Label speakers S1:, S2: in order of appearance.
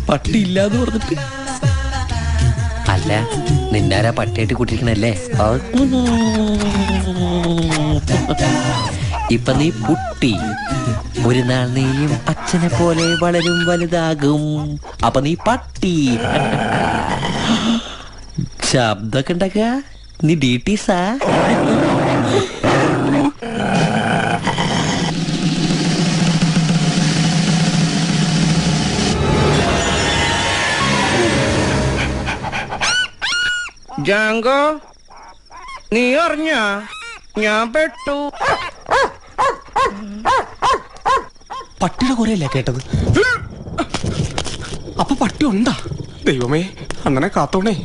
S1: പട്ടി ഇല്ലാന്ന് പറഞ്ഞിട്ട്.
S2: അല്ല, നിന്നാരാ പട്ടിയായിട്ട് കൂട്ടിരിക്കണല്ലേ? ഇപ്പൊ നീ കുട്ടി, ഒരു നാൾ നീയും അച്ഛനെ പോലെ വളരും വലുതാകും. അപ്പൊ നീ പട്ടി. ശബ്ദമൊക്കെ ഉണ്ടാക്കുക. നീ ഡീറ്റീസാ?
S1: ജാങ്കോ, നീ അറിഞ്ഞ ഞാൻ പെട്ടു.
S3: പട്ടിയുടെ കുറയല്ലേ കേട്ടത്? അപ്പൊ പട്ടി ഉണ്ടാ? ദൈവമേ, അങ്ങനെ കാത്തോണേ.